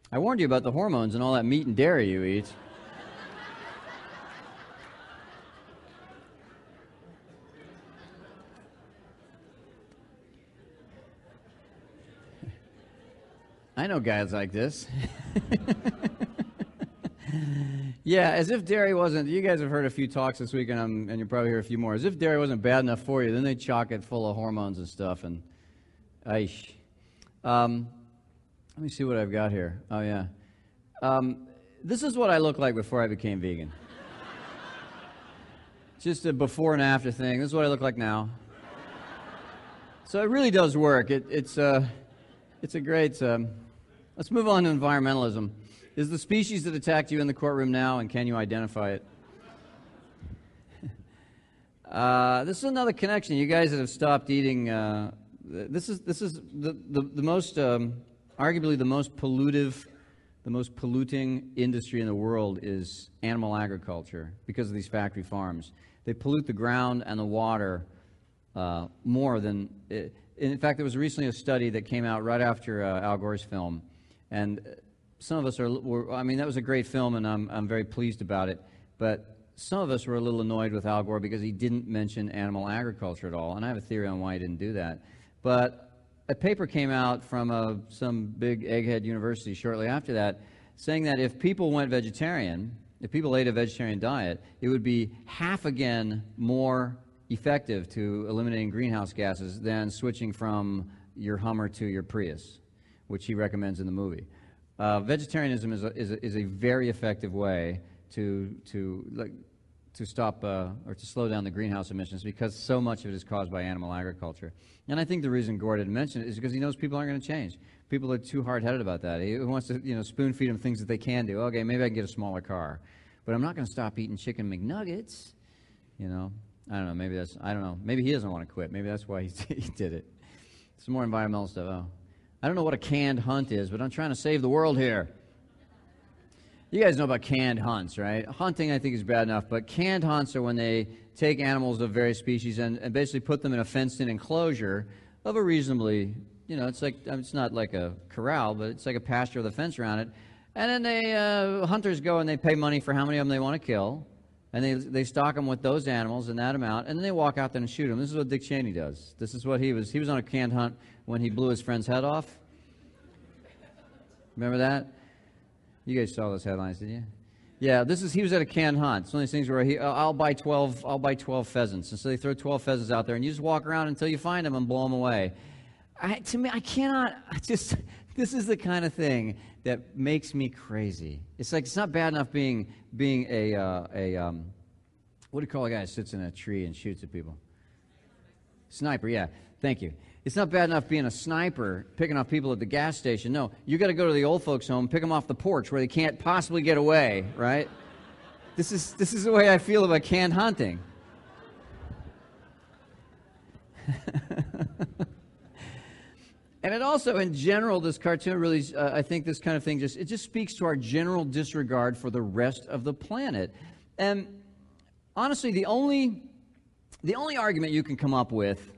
I warned you about the hormones and all that meat and dairy you eat. I know guys like this. Yeah, as if dairy wasn't, you guys have heard a few talks this week, and you'll probably hear a few more. As if dairy wasn't bad enough for you, then they chock it full of hormones and stuff, and aish. Let me see what I've got here. Oh, yeah. This is what I looked like before I became vegan. Just a before and after thing. This is what I look like now. So it really does work. It's a great... let's move on to environmentalism. Is the species that attacked you in the courtroom now, and can you identify it? This is another connection. You guys that have stopped eating... this is the most... arguably the most polluting industry in the world is animal agriculture because of these factory farms. They pollute the ground and the water more than... In fact, there was recently a study that came out right after Al Gore's film, and some of us I mean, that was a great film, and I'm very pleased about it, but some of us were a little annoyed with Al Gore because he didn't mention animal agriculture at all, and I have a theory on why he didn't do that. But a paper came out from some big egghead university shortly after that saying that if people went vegetarian, if people ate a vegetarian diet, it would be half again more effective to eliminating greenhouse gases than switching from your Hummer to your Prius, which he recommends in the movie. Vegetarianism is a very effective way to stop or to slow down the greenhouse emissions because so much of it is caused by animal agriculture. And I think the reason Gore didn't mention it is because he knows people aren't going to change. People are too hard-headed about that. He wants to, spoon-feed them things that they can do. Okay, maybe I can get a smaller car, but I'm not going to stop eating chicken McNuggets. I don't know. Maybe I don't know. Maybe he doesn't want to quit. Maybe that's why he did it. Some more environmental stuff. Oh, I don't know what a canned hunt is, but I'm trying to save the world here. You guys know about canned hunts, right? Hunting, I think, is bad enough, but canned hunts are when they take animals of various species and basically put them in a fenced-in enclosure of a reasonably, it's not like a corral, but it's like a pasture with a fence around it. And then hunters go and they pay money for how many of them they want to kill, and they stock them with those animals in that amount, and then they walk out there and shoot them. This is what Dick Cheney does. This is what he was on a canned hunt when he blew his friend's head off. Remember that? You guys saw those headlines, did you? Yeah, he was at a canned hunt. It's one of these things where I'll buy 12 pheasants. And so they throw 12 pheasants out there, and you just walk around until you find them and blow them away. This is the kind of thing that makes me crazy. It's like, it's not bad enough being what do you call a guy that sits in a tree and shoots at people? Sniper, yeah. Thank you. It's not bad enough being a sniper, picking off people at the gas station. No, you got to go to the old folks' home, pick them off the porch where they can't possibly get away, right? This is the way I feel about canned hunting. And it also, in general, this cartoon really, I think this kind of thing just speaks to our general disregard for the rest of the planet. And honestly, the only argument you can come up with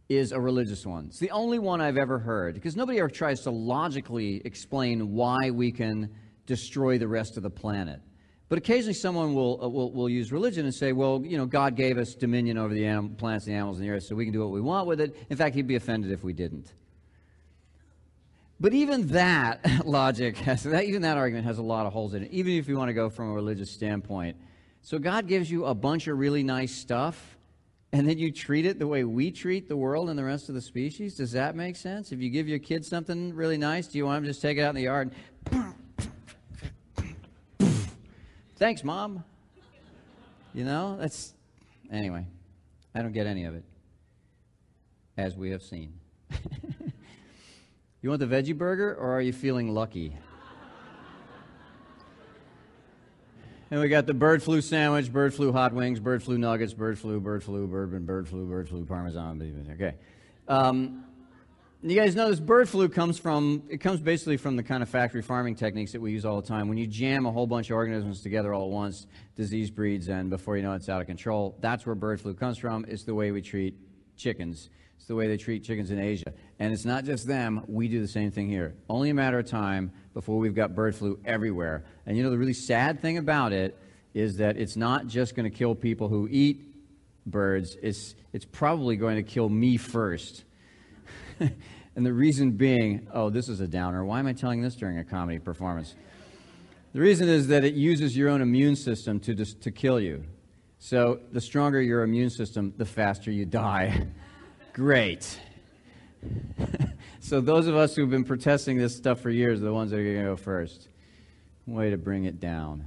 is a religious one. It's the only one I've ever heard, because nobody ever tries to logically explain why we can destroy the rest of the planet. But occasionally someone will use religion and say, well, God gave us dominion over the plants, the animals, and the earth, so we can do what we want with it. In fact, he'd be offended if we didn't. But even that logic, even that argument has a lot of holes in it, even if you want to go from a religious standpoint. So God gives you a bunch of really nice stuff, and then you treat it the way we treat the world and the rest of the species? Does that make sense? If you give your kid something really nice, do you want them to just take it out in the yard and thanks, Mom? Anyway, I don't get any of it, as we have seen. You want the veggie burger, or are you feeling lucky? And we got the bird flu sandwich, bird flu hot wings, bird flu nuggets, bird flu, bourbon, bird flu, Parmesan. Okay. You guys know this bird flu comes basically from the kind of factory farming techniques that we use all the time. When you jam a whole bunch of organisms together all at once, disease breeds, and before you know it, it's out of control. That's where bird flu comes from. It's the way we treat chickens. It's the way they treat chickens in Asia. And it's not just them. We do the same thing here. Only a matter of time before we've got bird flu everywhere. And you know, the really sad thing about it is that it's not just going to kill people who eat birds. It's probably going to kill me first. And the reason being, oh, this is a downer. Why am I telling this during a comedy performance? The reason is that it uses your own immune system to kill you. So the stronger your immune system, the faster you die. Great. So those of us who've been protesting this stuff for years are the ones that are going to go first. Way to bring it down.